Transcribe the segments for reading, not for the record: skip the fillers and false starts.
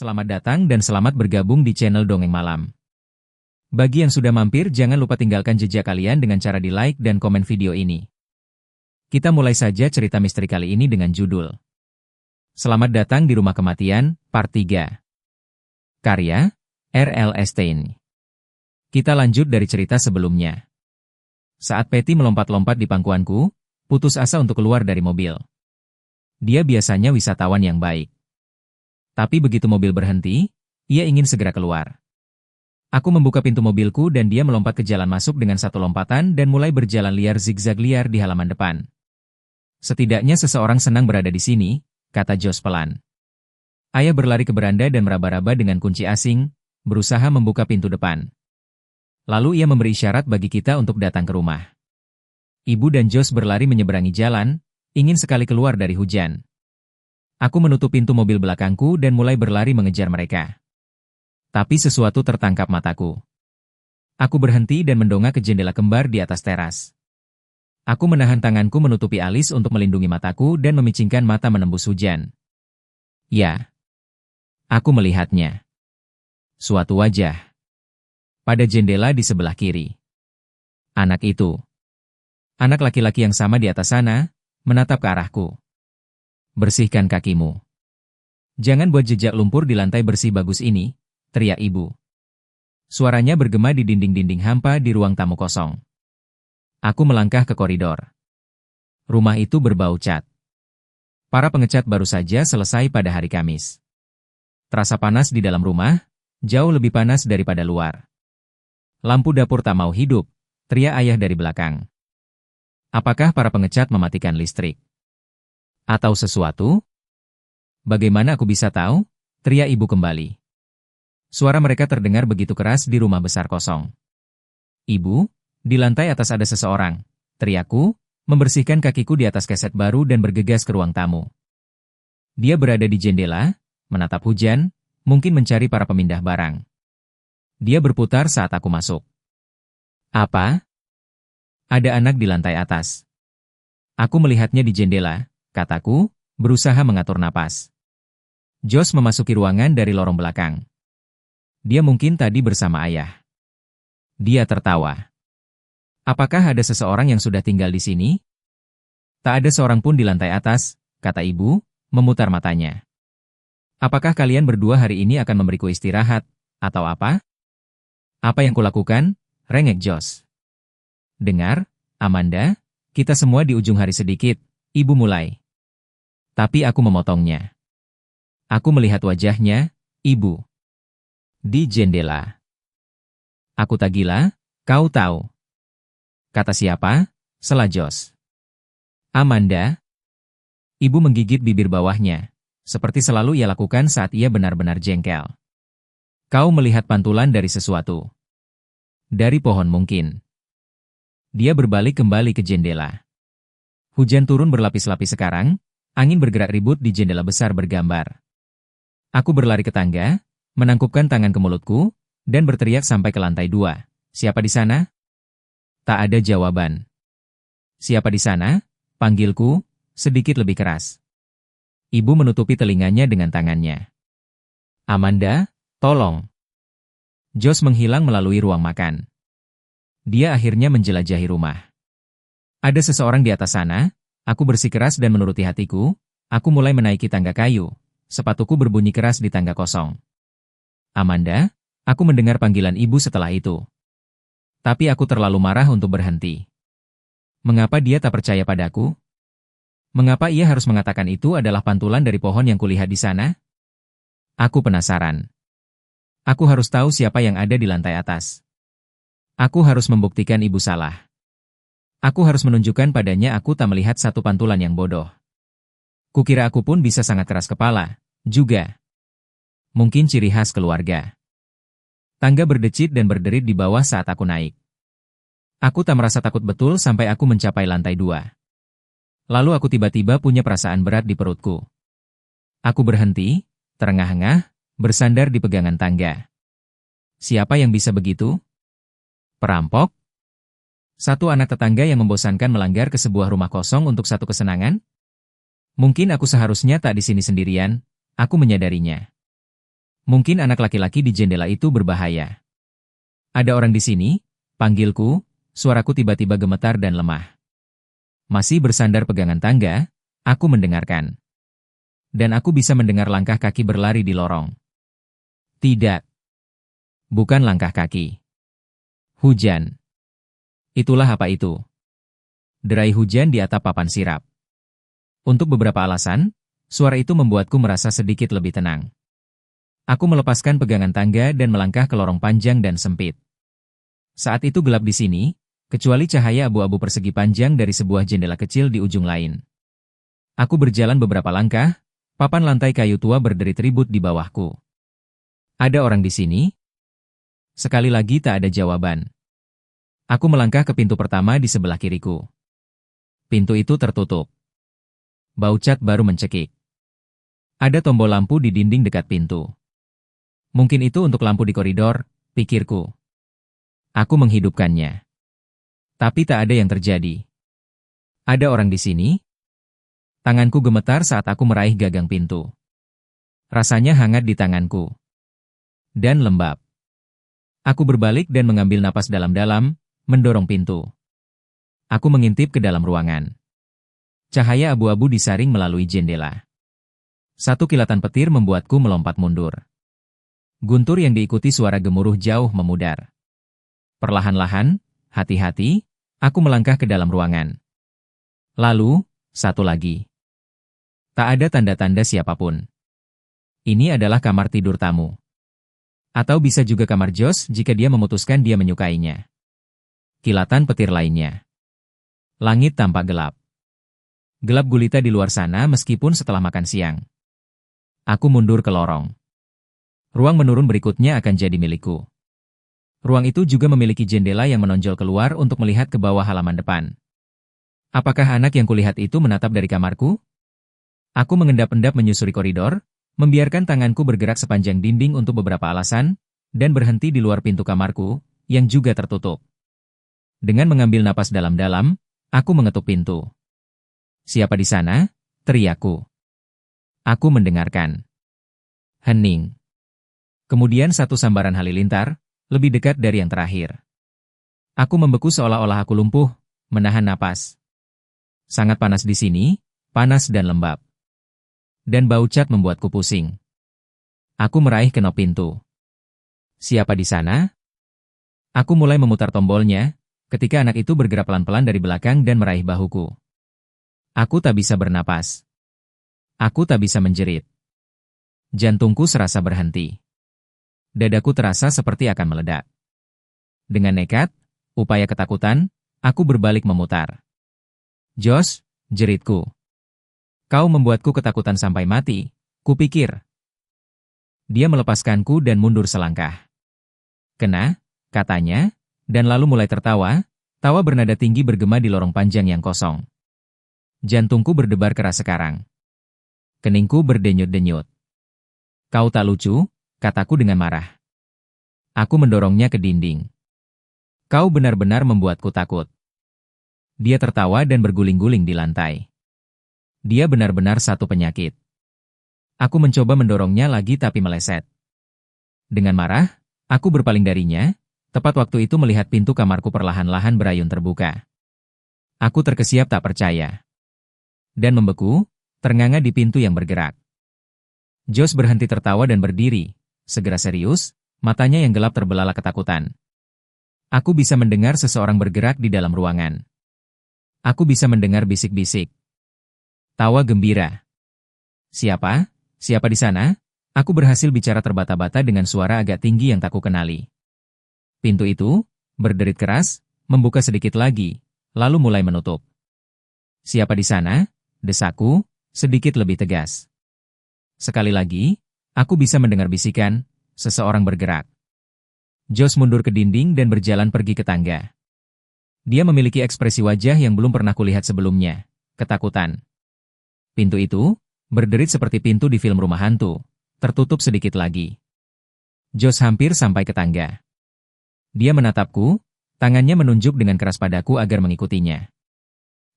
Selamat datang dan selamat bergabung di channel Dongeng Malam. Bagi yang sudah mampir, jangan lupa tinggalkan jejak kalian dengan cara di like dan komen video ini. Kita mulai saja cerita misteri kali ini dengan judul Selamat Datang di Rumah Kematian, Part 3. Karya, R.L. Stein. Kita lanjut dari cerita sebelumnya. Saat Patty melompat-lompat di pangkuanku, putus asa untuk keluar dari mobil. Dia biasanya wisatawan yang baik. Tapi begitu mobil berhenti, ia ingin segera keluar. Aku membuka pintu mobilku dan dia melompat ke jalan masuk dengan satu lompatan dan mulai berjalan liar zigzag liar di halaman depan. Setidaknya seseorang senang berada di sini, kata Josh pelan. Ayah berlari ke beranda dan meraba-raba dengan kunci asing, berusaha membuka pintu depan. Lalu ia memberi isyarat bagi kita untuk datang ke rumah. Ibu dan Josh berlari menyeberangi jalan, ingin sekali keluar dari hujan. Aku menutup pintu mobil belakangku dan mulai berlari mengejar mereka. Tapi sesuatu tertangkap mataku. Aku berhenti dan mendongak ke jendela kembar di atas teras. Aku menahan tanganku menutupi alis untuk melindungi mataku dan memicingkan mata menembus hujan. Ya. Aku melihatnya. Suatu wajah. Pada jendela di sebelah kiri. Anak itu. Anak laki-laki yang sama di atas sana, menatap ke arahku. Bersihkan kakimu. Jangan buat jejak lumpur di lantai bersih bagus ini, teriak ibu. Suaranya bergema di dinding-dinding hampa di ruang tamu kosong. Aku melangkah ke koridor. Rumah itu berbau cat. Para pengecat baru saja selesai pada hari Kamis. Terasa panas di dalam rumah, jauh lebih panas daripada luar. Lampu dapur tak mau hidup, teriak ayah dari belakang. Apakah para pengecat mematikan listrik? Atau sesuatu? Bagaimana aku bisa tahu? Teriak ibu kembali. Suara mereka terdengar begitu keras di rumah besar kosong. Ibu, di lantai atas ada seseorang, teriakku, membersihkan kakiku di atas keset baru dan bergegas ke ruang tamu. Dia berada di jendela, menatap hujan, mungkin mencari para pemindah barang. Dia berputar saat aku masuk. Apa? Ada anak di lantai atas. Aku melihatnya di jendela, kataku, berusaha mengatur napas. Josh memasuki ruangan dari lorong belakang. Dia mungkin tadi bersama ayah. Dia tertawa. Apakah ada seseorang yang sudah tinggal di sini? Tak ada seorang pun di lantai atas, kata ibu, memutar matanya. Apakah kalian berdua hari ini akan memberiku istirahat, atau apa? Apa yang kulakukan? Rengek Josh. Dengar, Amanda, kita semua di ujung hari sedikit, ibu mulai. Tapi aku memotongnya. Aku melihat wajahnya, ibu. Di jendela. Aku tak gila, kau tahu. Kata siapa? Sela Josh. Amanda. Ibu menggigit bibir bawahnya, seperti selalu ia lakukan saat ia benar-benar jengkel. Kau melihat pantulan dari sesuatu. Dari pohon mungkin. Dia berbalik kembali ke jendela. Hujan turun berlapis-lapis sekarang, angin bergerak ribut di jendela besar bergambar. Aku berlari ke tangga, menangkupkan tangan ke mulutku, dan berteriak sampai ke lantai 2. Siapa di sana? Tak ada jawaban. Siapa di sana? Panggilku, sedikit lebih keras. Ibu menutupi telinganya dengan tangannya. Amanda, tolong. Josh menghilang melalui ruang makan. Dia akhirnya menjelajahi rumah. Ada seseorang di atas sana, aku bersikeras dan menuruti hatiku, aku mulai menaiki tangga kayu, sepatuku berbunyi keras di tangga kosong. Amanda, aku mendengar panggilan ibu setelah itu. Tapi aku terlalu marah untuk berhenti. Mengapa dia tak percaya padaku? Mengapa ia harus mengatakan itu adalah pantulan dari pohon yang kulihat di sana? Aku penasaran. Aku harus tahu siapa yang ada di lantai atas. Aku harus membuktikan ibu salah. Aku harus menunjukkan padanya aku tak melihat satu pantulan yang bodoh. Kukira aku pun bisa sangat keras kepala, juga. Mungkin ciri khas keluarga. Tangga berdecit dan berderit di bawah saat aku naik. Aku tak merasa takut betul sampai aku mencapai lantai 2. Lalu aku tiba-tiba punya perasaan berat di perutku. Aku berhenti, terengah-engah, bersandar di pegangan tangga. Siapa yang bisa begitu? Perampok? Satu anak tetangga yang membosankan melanggar ke sebuah rumah kosong untuk satu kesenangan? Mungkin aku seharusnya tak di sini sendirian, aku menyadarinya. Mungkin anak laki-laki di jendela itu berbahaya. Ada orang di sini? Panggilku, suaraku tiba-tiba gemetar dan lemah. Masih bersandar pegangan tangga, aku mendengarkan. Dan aku bisa mendengar langkah kaki berlari di lorong. Tidak. Bukan langkah kaki. Hujan. Itulah apa itu? Derai hujan di atap papan sirap. Untuk beberapa alasan, suara itu membuatku merasa sedikit lebih tenang. Aku melepaskan pegangan tangga dan melangkah ke lorong panjang dan sempit. Saat itu gelap di sini, kecuali cahaya abu-abu persegi panjang dari sebuah jendela kecil di ujung lain. Aku berjalan beberapa langkah, papan lantai kayu tua berderit ribut di bawahku. Ada orang di sini? Sekali lagi tak ada jawaban. Aku melangkah ke pintu pertama di sebelah kiriku. Pintu itu tertutup. Bau cat baru mencekik. Ada tombol lampu di dinding dekat pintu. Mungkin itu untuk lampu di koridor, pikirku. Aku menghidupkannya. Tapi tak ada yang terjadi. Ada orang di sini? Tanganku gemetar saat aku meraih gagang pintu. Rasanya hangat di tanganku. Dan lembab. Aku berbalik dan mengambil napas dalam-dalam, mendorong pintu. Aku mengintip ke dalam ruangan. Cahaya abu-abu disaring melalui jendela. Satu kilatan petir membuatku melompat mundur. Guntur yang diikuti suara gemuruh jauh memudar. Perlahan-lahan, hati-hati, aku melangkah ke dalam ruangan. Lalu, satu lagi. Tak ada tanda-tanda siapapun. Ini adalah kamar tidur tamu. Atau bisa juga kamar Josh jika dia memutuskan dia menyukainya. Kilatan petir lainnya. Langit tampak gelap. Gelap gulita di luar sana meskipun setelah makan siang. Aku mundur ke lorong. Ruang menurun berikutnya akan jadi milikku. Ruang itu juga memiliki jendela yang menonjol keluar untuk melihat ke bawah halaman depan. Apakah anak yang kulihat itu menatap dari kamarku? Aku mengendap-endap menyusuri koridor, membiarkan tanganku bergerak sepanjang dinding untuk beberapa alasan, dan berhenti di luar pintu kamarku, yang juga tertutup. Dengan mengambil napas dalam-dalam, aku mengetuk pintu. Siapa di sana? Teriakku. Aku mendengarkan. Hening. Kemudian satu sambaran halilintar, lebih dekat dari yang terakhir. Aku membeku seolah-olah aku lumpuh, menahan napas. Sangat panas di sini, panas dan lembab. Dan bau cat membuatku pusing. Aku meraih kenop pintu. Siapa di sana? Aku mulai memutar tombolnya, ketika anak itu bergerak pelan-pelan dari belakang dan meraih bahuku. Aku tak bisa bernapas. Aku tak bisa menjerit. Jantungku serasa berhenti. Dadaku terasa seperti akan meledak. Dengan nekat, upaya ketakutan, aku berbalik memutar. Josh, jeritku. Kau membuatku ketakutan sampai mati, kupikir. Dia melepaskanku dan mundur selangkah. Kena, katanya, dan lalu mulai tertawa, tawa bernada tinggi bergema di lorong panjang yang kosong. Jantungku berdebar keras sekarang. Keningku berdenyut-denyut. Kau tak lucu, kataku dengan marah. Aku mendorongnya ke dinding. Kau benar-benar membuatku takut. Dia tertawa dan berguling-guling di lantai. Dia benar-benar satu penyakit. Aku mencoba mendorongnya lagi tapi meleset. Dengan marah, aku berpaling darinya, tepat waktu itu melihat pintu kamarku perlahan-lahan berayun terbuka. Aku terkesiap tak percaya. Dan membeku, ternganga di pintu yang bergerak. Josh berhenti tertawa dan berdiri, segera serius, matanya yang gelap terbelalak ketakutan. Aku bisa mendengar seseorang bergerak di dalam ruangan. Aku bisa mendengar bisik-bisik. Tawa gembira. Siapa? Siapa di sana? Aku berhasil bicara terbata-bata dengan suara agak tinggi yang tak kukenali. Pintu itu, berderit keras, membuka sedikit lagi, lalu mulai menutup. Siapa di sana? Desaku, sedikit lebih tegas. Sekali lagi, aku bisa mendengar bisikan, seseorang bergerak. Josh mundur ke dinding dan berjalan pergi ke tangga. Dia memiliki ekspresi wajah yang belum pernah kulihat sebelumnya, ketakutan. Pintu itu, berderit seperti pintu di film rumah hantu, tertutup sedikit lagi. Josh hampir sampai ke tangga. Dia menatapku, tangannya menunjuk dengan keras padaku agar mengikutinya.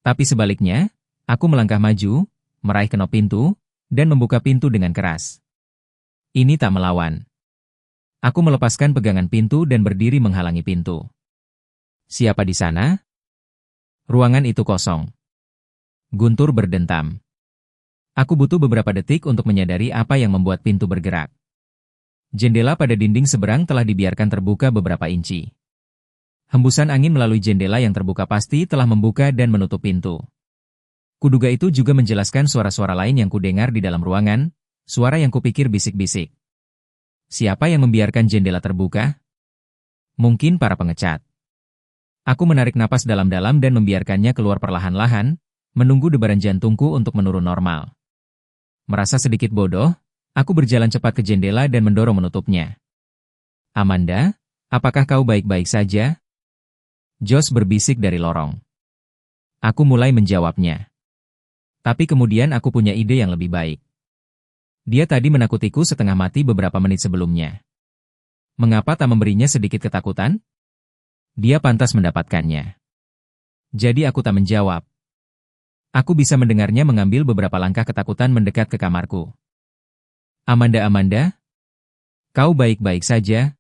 Tapi sebaliknya, aku melangkah maju, meraih kenop pintu, dan membuka pintu dengan keras. Ini tak melawan. Aku melepaskan pegangan pintu dan berdiri menghalangi pintu. Siapa di sana? Ruangan itu kosong. Guntur berdentam. Aku butuh beberapa detik untuk menyadari apa yang membuat pintu bergerak. Jendela pada dinding seberang telah dibiarkan terbuka beberapa inci. Hembusan angin melalui jendela yang terbuka pasti telah membuka dan menutup pintu. Kuduga itu juga menjelaskan suara-suara lain yang kudengar di dalam ruangan, suara yang kupikir bisik-bisik. Siapa yang membiarkan jendela terbuka? Mungkin para pengecat. Aku menarik napas dalam-dalam dan membiarkannya keluar perlahan-lahan, menunggu debaran jantungku untuk menurun normal. Merasa sedikit bodoh, aku berjalan cepat ke jendela dan mendorong menutupnya. Amanda, apakah kau baik-baik saja? Josh berbisik dari lorong. Aku mulai menjawabnya. Tapi kemudian aku punya ide yang lebih baik. Dia tadi menakutiku setengah mati beberapa menit sebelumnya. Mengapa tak memberinya sedikit ketakutan? Dia pantas mendapatkannya. Jadi aku tak menjawab. Aku bisa mendengarnya mengambil beberapa langkah ketakutan mendekat ke kamarku. Amanda, kau baik-baik saja?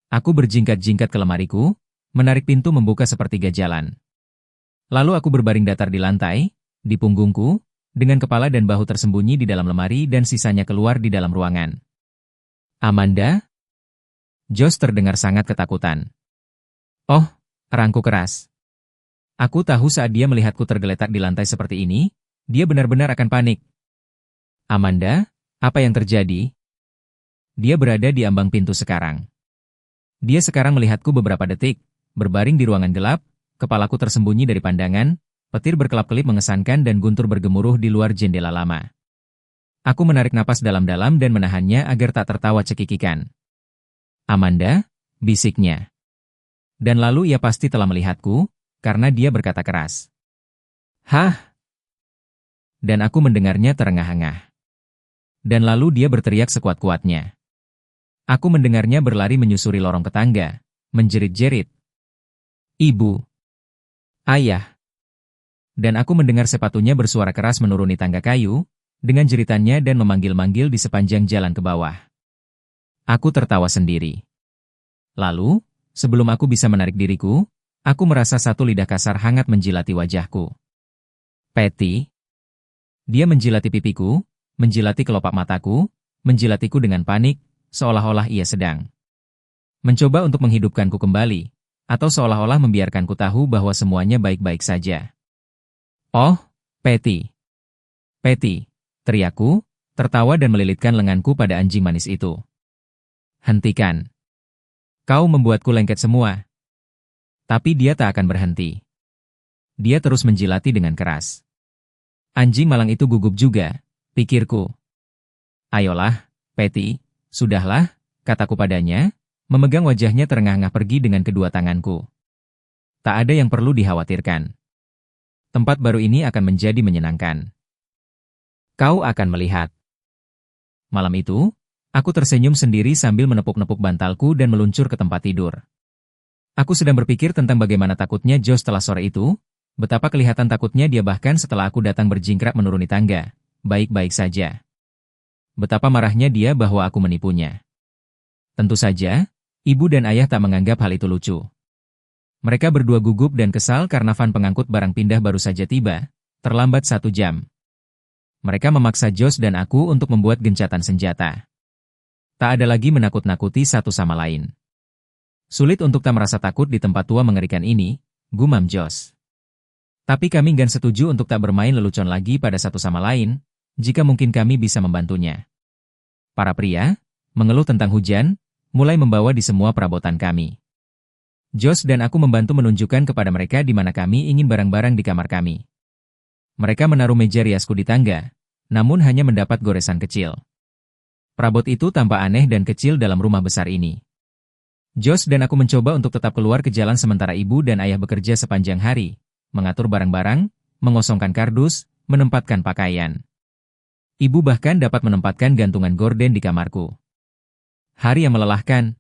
Aku berjingkat-jingkat ke lemariku, menarik pintu membuka sepertiga jalan. Lalu aku berbaring datar di lantai, di punggungku, dengan kepala dan bahu tersembunyi di dalam lemari dan sisanya keluar di dalam ruangan. Amanda? Josh terdengar sangat ketakutan. Oh, erangku keras. Aku tahu saat dia melihatku tergeletak di lantai seperti ini, dia benar-benar akan panik. Amanda, apa yang terjadi? Dia berada di ambang pintu sekarang. Dia sekarang melihatku beberapa detik, berbaring di ruangan gelap, kepalaku tersembunyi dari pandangan, petir berkelap-kelip mengesankan dan guntur bergemuruh di luar jendela lama. Aku menarik napas dalam-dalam dan menahannya agar tak tertawa cekikikan. Amanda, bisiknya. Dan lalu ia pasti telah melihatku, karena dia berkata keras. Hah? Dan aku mendengarnya terengah-engah. Dan lalu dia berteriak sekuat-kuatnya. Aku mendengarnya berlari menyusuri lorong tetangga, menjerit-jerit. Ibu. Ayah. Dan aku mendengar sepatunya bersuara keras menuruni tangga kayu, dengan jeritannya dan memanggil-manggil di sepanjang jalan ke bawah. Aku tertawa sendiri. Lalu, sebelum aku bisa menarik diriku, aku merasa satu lidah kasar hangat menjilati wajahku. Patty. Dia menjilati pipiku, menjilati kelopak mataku, menjilatiku dengan panik, seolah-olah ia sedang mencoba untuk menghidupkanku kembali, atau seolah-olah membiarkanku tahu bahwa semuanya baik-baik saja. Oh, Patty. Patty, teriakku, tertawa dan melilitkan lenganku pada anjing manis itu. Hentikan. Kau membuatku lengket semua. Tapi dia tak akan berhenti. Dia terus menjilati dengan keras. Anjing malang itu gugup juga, pikirku. Ayolah, Patty, sudahlah, kataku padanya, memegang wajahnya terengah-engah pergi dengan kedua tanganku. Tak ada yang perlu dikhawatirkan. Tempat baru ini akan menjadi menyenangkan. Kau akan melihat. Malam itu, aku tersenyum sendiri sambil menepuk-nepuk bantalku dan meluncur ke tempat tidur. Aku sedang berpikir tentang bagaimana takutnya Josh setelah sore itu, betapa kelihatan takutnya dia bahkan setelah aku datang berjingkrak menuruni tangga, baik-baik saja. Betapa marahnya dia bahwa aku menipunya. Tentu saja, ibu dan ayah tak menganggap hal itu lucu. Mereka berdua gugup dan kesal karena van pengangkut barang pindah baru saja tiba, terlambat 1 jam. Mereka memaksa Josh dan aku untuk membuat gencatan senjata. Tak ada lagi menakut-nakuti satu sama lain. Sulit untuk tak merasa takut di tempat tua mengerikan ini, gumam Josh. Tapi kami enggan setuju untuk tak bermain lelucon lagi pada satu sama lain, jika mungkin kami bisa membantunya. Para pria, mengeluh tentang hujan, mulai membawa di semua perabotan kami. Josh dan aku membantu menunjukkan kepada mereka di mana kami ingin barang-barang di kamar kami. Mereka menaruh meja riasku di tangga, namun hanya mendapat goresan kecil. Perabot itu tampak aneh dan kecil dalam rumah besar ini. Josh dan aku mencoba untuk tetap keluar ke jalan sementara ibu dan ayah bekerja sepanjang hari, mengatur barang-barang, mengosongkan kardus, menempatkan pakaian. Ibu bahkan dapat menempatkan gantungan gorden di kamarku. Hari yang melelahkan.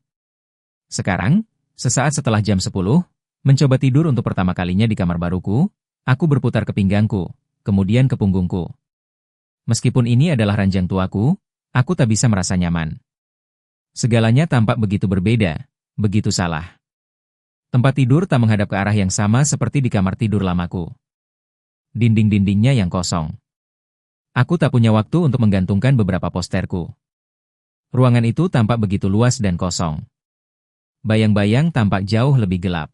Sekarang, sesaat setelah jam 10, mencoba tidur untuk pertama kalinya di kamar baruku, aku berputar ke pinggangku, kemudian ke punggungku. Meskipun ini adalah ranjang tuaku, aku tak bisa merasa nyaman. Segalanya tampak begitu berbeda, begitu salah. Tempat tidur tak menghadap ke arah yang sama seperti di kamar tidur lamaku. Dinding-dindingnya yang kosong. Aku tak punya waktu untuk menggantungkan beberapa posterku. Ruangan itu tampak begitu luas dan kosong. Bayang-bayang tampak jauh lebih gelap.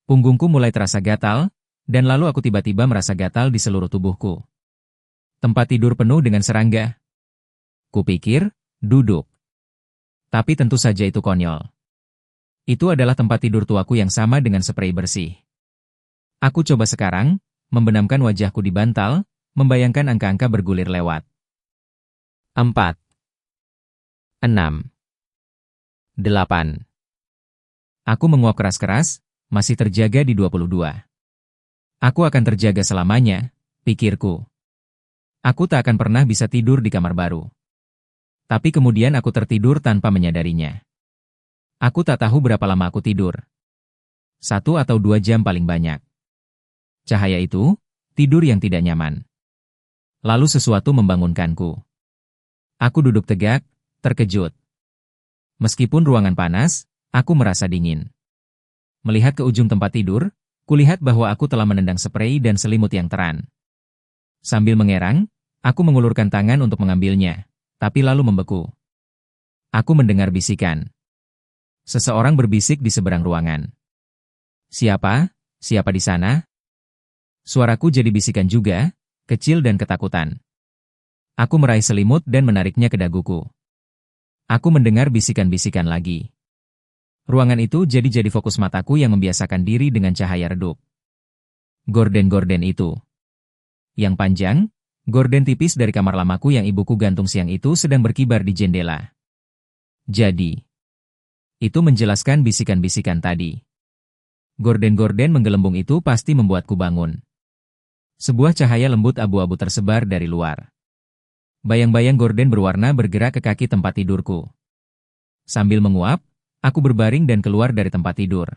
Punggungku mulai terasa gatal, dan lalu aku tiba-tiba merasa gatal di seluruh tubuhku. Tempat tidur penuh dengan serangga. Kupikir, duduk. Tapi tentu saja itu konyol. Itu adalah tempat tidur tuaku yang sama dengan sprei bersih. Aku coba sekarang, membenamkan wajahku di bantal, membayangkan angka-angka bergulir lewat. 4, 6, 8. Aku menguap keras-keras, masih terjaga di 22. Aku akan terjaga selamanya, pikirku. Aku tak akan pernah bisa tidur di kamar baru. Tapi kemudian aku tertidur tanpa menyadarinya. Aku tak tahu berapa lama aku tidur. 1 atau 2 jam paling banyak. Cahaya itu, tidur yang tidak nyaman. Lalu sesuatu membangunkanku. Aku duduk tegak, terkejut. Meskipun ruangan panas, aku merasa dingin. Melihat ke ujung tempat tidur, kulihat bahwa aku telah menendang sprei dan selimut yang teran. Sambil mengerang, aku mengulurkan tangan untuk mengambilnya, tapi lalu membeku. Aku mendengar bisikan. Seseorang berbisik di seberang ruangan. Siapa? Siapa di sana? Suaraku jadi bisikan juga, kecil dan ketakutan. Aku meraih selimut dan menariknya ke daguku. Aku mendengar bisikan-bisikan lagi. Ruangan itu jadi fokus mataku yang membiasakan diri dengan cahaya redup. Gorden-gorden itu. Yang panjang, gorden tipis dari kamar lamaku yang ibuku gantung siang itu sedang berkibar di jendela. Jadi, itu menjelaskan bisikan-bisikan tadi. Gorden-gorden menggelembung itu pasti membuatku bangun. Sebuah cahaya lembut abu-abu tersebar dari luar. Bayang-bayang gorden berwarna bergerak ke kaki tempat tidurku. Sambil menguap, aku berbaring dan keluar dari tempat tidur.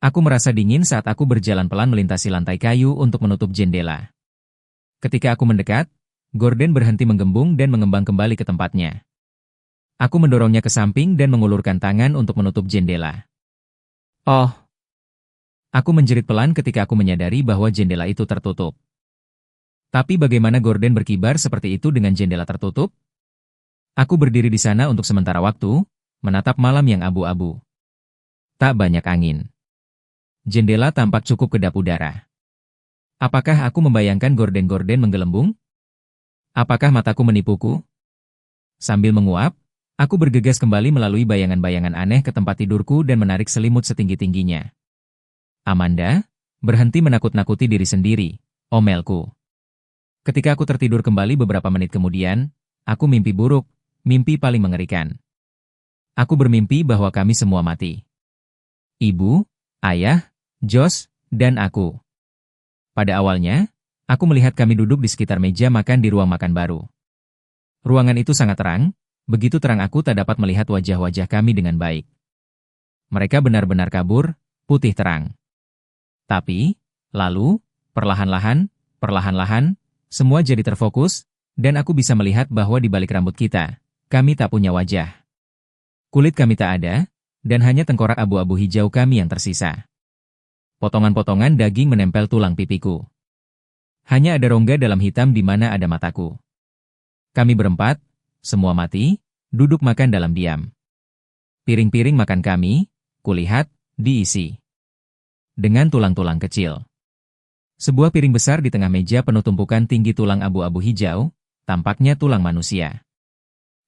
Aku merasa dingin saat aku berjalan pelan melintasi lantai kayu untuk menutup jendela. Ketika aku mendekat, gorden berhenti menggembung dan mengembang kembali ke tempatnya. Aku mendorongnya ke samping dan mengulurkan tangan untuk menutup jendela. Oh! Aku menjerit pelan ketika aku menyadari bahwa jendela itu tertutup. Tapi bagaimana gorden berkibar seperti itu dengan jendela tertutup? Aku berdiri di sana untuk sementara waktu, menatap malam yang abu-abu. Tak banyak angin. Jendela tampak cukup kedap udara. Apakah aku membayangkan gorden-gorden menggelembung? Apakah mataku menipuku? Sambil menguap, aku bergegas kembali melalui bayangan-bayangan aneh ke tempat tidurku dan menarik selimut setinggi-tingginya. Amanda, berhenti menakut-nakuti diri sendiri, omelku. Ketika aku tertidur kembali beberapa menit kemudian, aku mimpi buruk, mimpi paling mengerikan. Aku bermimpi bahwa kami semua mati. Ibu, ayah, Josh, dan aku. Pada awalnya, aku melihat kami duduk di sekitar meja makan di ruang makan baru. Ruangan itu sangat terang, begitu terang aku tak dapat melihat wajah-wajah kami dengan baik. Mereka benar-benar kabur, putih terang. Tapi, lalu, perlahan-lahan, semua jadi terfokus, dan aku bisa melihat bahwa di balik rambut kita, kami tak punya wajah. Kulit kami tak ada, dan hanya tengkorak abu-abu hijau kami yang tersisa. Potongan-potongan daging menempel tulang pipiku. Hanya ada rongga dalam hitam di mana ada mataku. Kami berempat, semua mati, duduk makan dalam diam. Piring-piring makan kami, kulihat, diisi dengan tulang-tulang kecil. Sebuah piring besar di tengah meja penuh tumpukan tinggi tulang abu-abu hijau, tampaknya tulang manusia.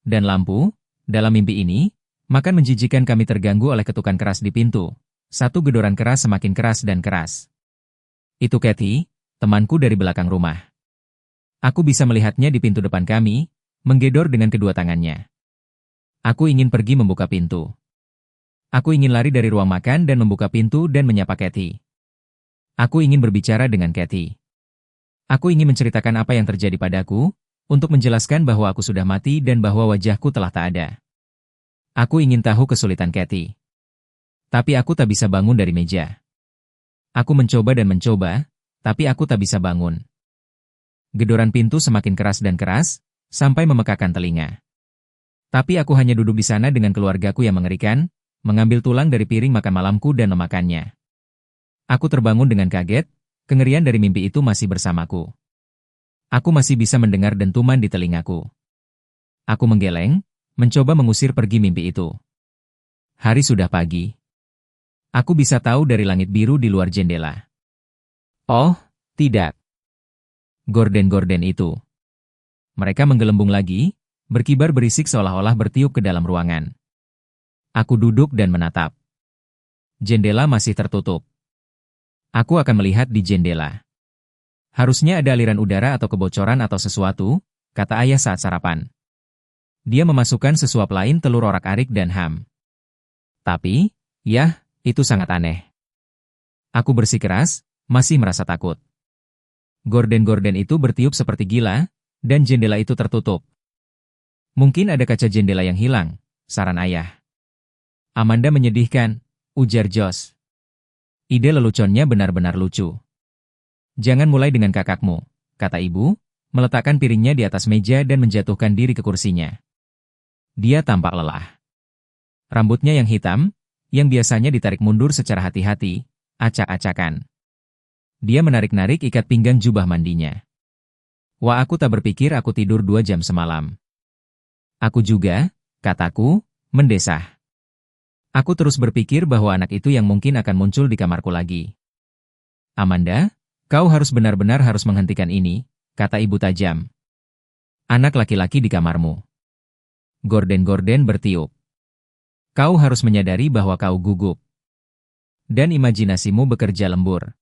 Dan lampu, dalam mimpi ini, makan menjijikan kami terganggu oleh ketukan keras di pintu. Satu gedoran keras semakin keras dan keras. Itu Kathy, temanku dari belakang rumah. Aku bisa melihatnya di pintu depan kami, menggedor dengan kedua tangannya. Aku ingin pergi membuka pintu. Aku ingin lari dari ruang makan dan membuka pintu dan menyapa Kathy. Aku ingin berbicara dengan Kathy. Aku ingin menceritakan apa yang terjadi padaku, untuk menjelaskan bahwa aku sudah mati dan bahwa wajahku telah tak ada. Aku ingin tahu kesulitan Kathy. Tapi aku tak bisa bangun dari meja. Aku mencoba dan mencoba, tapi aku tak bisa bangun. Gedoran pintu semakin keras dan keras, sampai memekakan telinga. Tapi aku hanya duduk di sana dengan keluargaku yang mengerikan, mengambil tulang dari piring makan malamku dan memakannya. Aku terbangun dengan kaget, kengerian dari mimpi itu masih bersamaku. Aku masih bisa mendengar dentuman di telingaku. Aku menggeleng, mencoba mengusir pergi mimpi itu. Hari sudah pagi. Aku bisa tahu dari langit biru di luar jendela. Oh, tidak. Gorden-gorden itu. Mereka menggelembung lagi, berkibar berisik seolah-olah bertiup ke dalam ruangan. Aku duduk dan menatap. Jendela masih tertutup. Aku akan melihat di jendela. Harusnya ada aliran udara atau kebocoran atau sesuatu, kata ayah saat sarapan. Dia memasukkan sesuap lain telur orak-arik dan ham. Tapi, yah, itu sangat aneh. Aku bersikeras, masih merasa takut. Gorden-gorden itu bertiup seperti gila, dan jendela itu tertutup. Mungkin ada kaca jendela yang hilang, saran ayah. Amanda menyedihkan, ujar Josh. Ide leluconnya benar-benar lucu. Jangan mulai dengan kakakmu, kata ibu, meletakkan piringnya di atas meja dan menjatuhkan diri ke kursinya. Dia tampak lelah. Rambutnya yang hitam, yang biasanya ditarik mundur secara hati-hati, acak-acakan. Dia menarik-narik ikat pinggang jubah mandinya. Wah, aku tak berpikir aku tidur 2 jam semalam. Aku juga, kataku, mendesah. Aku terus berpikir bahwa anak itu yang mungkin akan muncul di kamarku lagi. Amanda, kau harus benar-benar harus menghentikan ini, kata ibu tajam. Anak laki-laki di kamarmu. Gorden-gorden bertiup. Kau harus menyadari bahwa kau gugup. Dan imajinasimu bekerja lembur.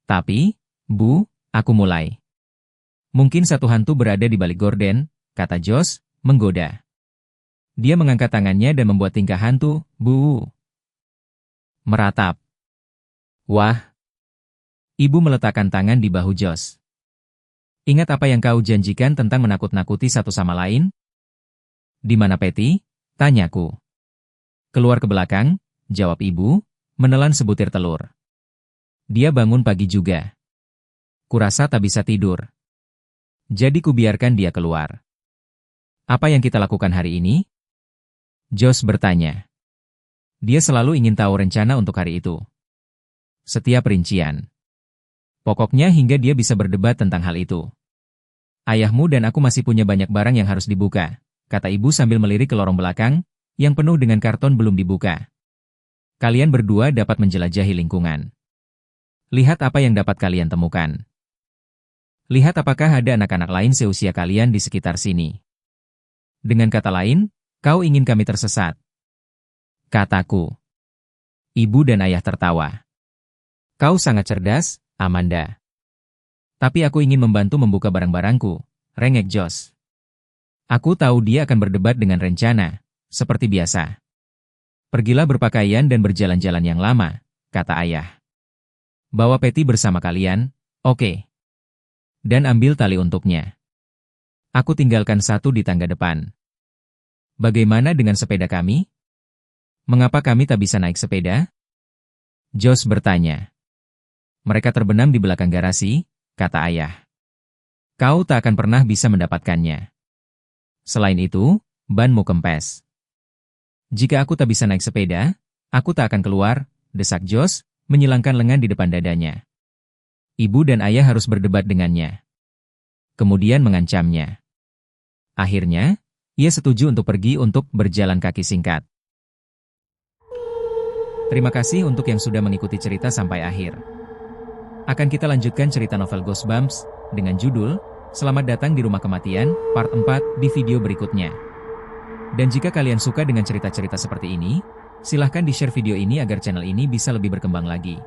Tapi, Bu, aku mulai. Mungkin satu hantu berada di balik gorden, kata Josh, menggoda. Dia mengangkat tangannya dan membuat tingkah hantu, Bu. Meratap. Wah. Ibu meletakkan tangan di bahu Josh. Ingat apa yang kau janjikan tentang menakut-nakuti satu sama lain? Di mana Patty? Tanyaku. Keluar ke belakang, jawab ibu, menelan sebutir telur. Dia bangun pagi juga. Kurasa tak bisa tidur. Jadi kubiarkan dia keluar. Apa yang kita lakukan hari ini? Josh bertanya. Dia selalu ingin tahu rencana untuk hari itu. Setiap rincian. Pokoknya hingga dia bisa berdebat tentang hal itu. Ayahmu dan aku masih punya banyak barang yang harus dibuka, kata ibu sambil melirik ke lorong belakang, yang penuh dengan karton belum dibuka. Kalian berdua dapat menjelajahi lingkungan. Lihat apa yang dapat kalian temukan. Lihat apakah ada anak-anak lain seusia kalian di sekitar sini. Dengan kata lain, kau ingin kami tersesat? Kataku. Ibu dan ayah tertawa. Kau sangat cerdas, Amanda. Tapi aku ingin membantu membuka barang-barangku, rengek Josh. Aku tahu dia akan berdebat dengan rencana, seperti biasa. Pergilah berpakaian dan berjalan-jalan yang lama, kata ayah. Bawa Patty bersama kalian, oke. Dan ambil tali untuknya. Aku tinggalkan satu di tangga depan. Bagaimana dengan sepeda kami? Mengapa kami tak bisa naik sepeda? Josh bertanya. Mereka terbenam di belakang garasi, kata ayah. Kau tak akan pernah bisa mendapatkannya. Selain itu, banmu kempes. Jika aku tak bisa naik sepeda, aku tak akan keluar, desak Josh, menyilangkan lengan di depan dadanya. Ibu dan ayah harus berdebat dengannya. Kemudian mengancamnya. Akhirnya, ia setuju untuk pergi untuk berjalan kaki singkat. Terima kasih untuk yang sudah mengikuti cerita sampai akhir. Akan kita lanjutkan cerita novel Goosebumps dengan judul Selamat Datang di Rumah Kematian, part 4 di video berikutnya. Dan jika kalian suka dengan cerita-cerita seperti ini, silahkan di-share video ini agar channel ini bisa lebih berkembang lagi.